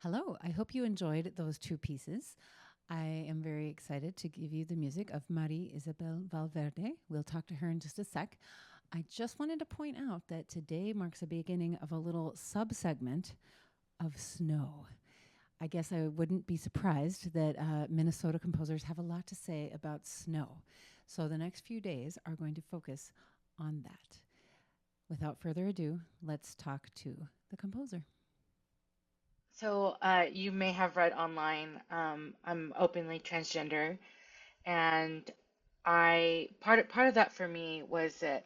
Hello, I hope you enjoyed those two pieces. I am very excited to give you the music of Marie Isabel Valverde. We'll talk to her in just a sec. I just wanted to point out that today marks the beginning of a little sub-segment of snow. I guess I wouldn't be surprised that Minnesota composers have a lot to say about snow. So the next few days are going to focus on that. Without further ado, let's talk to the composer. So, you may have read online, I'm openly transgender, and part of that for me was that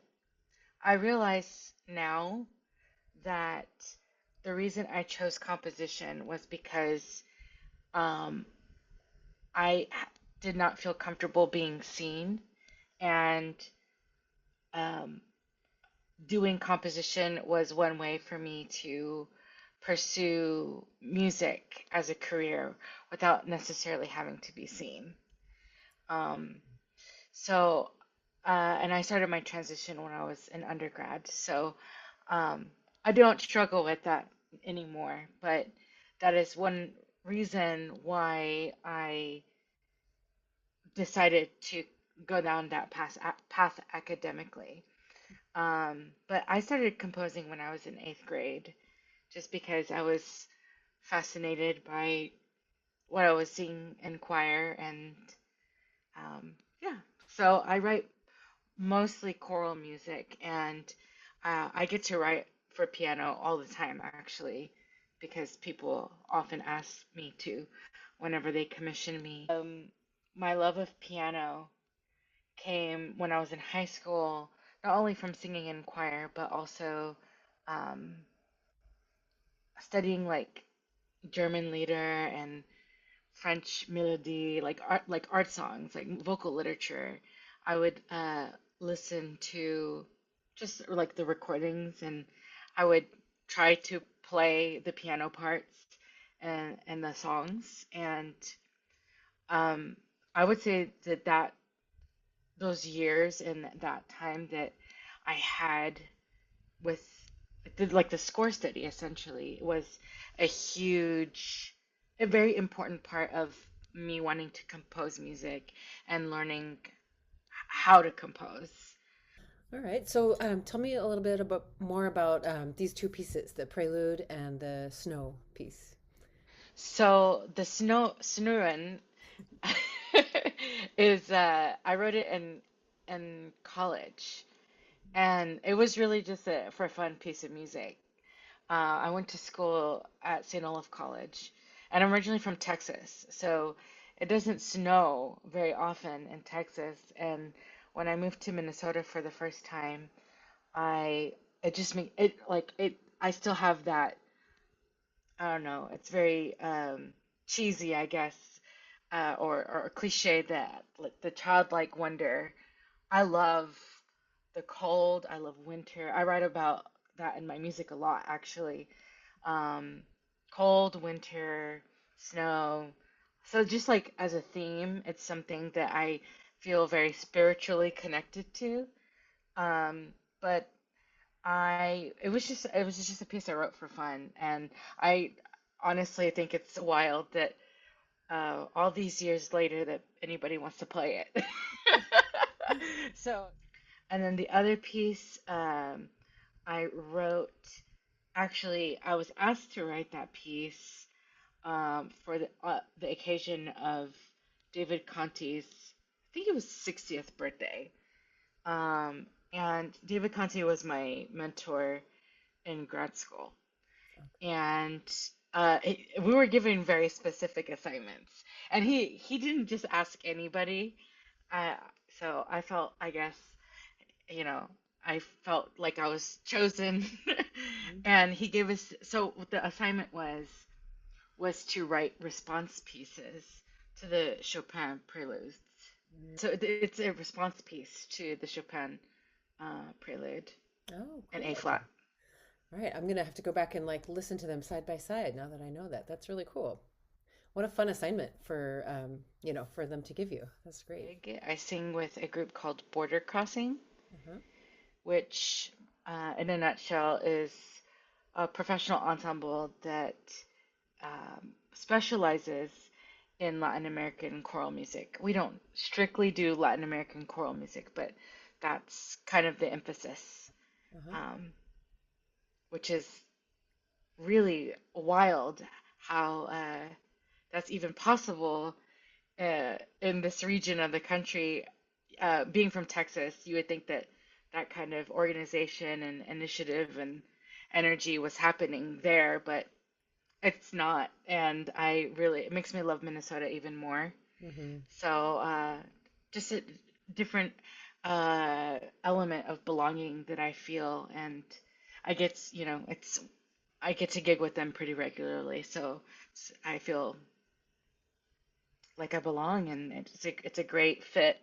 I realize now that the reason I chose composition was because um, did not feel comfortable being seen, and um, doing composition was one way for me to pursue music as a career without necessarily having to be seen. Um, so, and I started my transition when I was in undergrad. So, um, I don't struggle with that anymore, but that is one reason why I decided to go down that path academically. But I started composing when I was in eighth grade, just because I was fascinated by what I was seeing in choir, and yeah. So I write mostly choral music, and I get to write for piano all the time, actually, because people often ask me to whenever they commission me. My love of piano came when I was in high school, not only from singing in choir, but also um, studying like German lieder and French melody, like art songs, like vocal literature. I would listen to just like the recordings, and I would try to play the piano parts and the songs. And um, I would say that those years and that time that I had with the score study essentially was a huge, a very important part of me wanting to compose music and learning how to compose. All right. So tell me a little bit about more about these two pieces, the prelude and the snow piece. So the Snøen is I wrote it in college, and it was really just a for a fun piece of music. I went to school at St. Olaf College, and I'm originally from Texas, so it doesn't snow very often in Texas. And when I moved to Minnesota for the first time, I it just made it like it. I still have that. I don't know. It's very cheesy, I guess, or cliche that like the childlike wonder. I love the cold. I love winter. I write about that in my music a lot, actually. um, Cold, winter, snow. So just like as a theme, it's something that I feel very spiritually connected to. Um, but it was just a piece I wrote for fun, and I honestly think it's wild that all these years later that anybody wants to play it. So, and then the other piece I wrote. Actually, I was asked to write that piece for the occasion of David Conti's, I think it was 60th birthday. Um, and David Conti was my mentor in grad school, and we were given very specific assignments, and he didn't just ask anybody. Uh, so I felt, I guess, you know, I felt like I was chosen. And he gave us, so the assignment was to write response pieces to the Chopin preludes. So it's a response piece to the Chopin prelude Oh, in A cool. flat. All right. I'm gonna have to go back and like listen to them side by side now that I know that. That's really cool. What a fun assignment for for them to give you. That's great. I sing with a group called Border Crossing, Uh-huh. which, in a nutshell, is a professional ensemble that specializes in Latin American choral music. We don't strictly do Latin American choral music, but that's kind of the emphasis, Uh-huh. um, which is really wild how that's even possible in this region of the country. Being from Texas, you would think that that kind of organization and initiative and energy was happening there, but it's not. And it makes me love Minnesota even more. Mm-hmm. So, just a different element of belonging that I feel, and I get to gig with them pretty regularly, so I feel like I belong, and it's a great fit.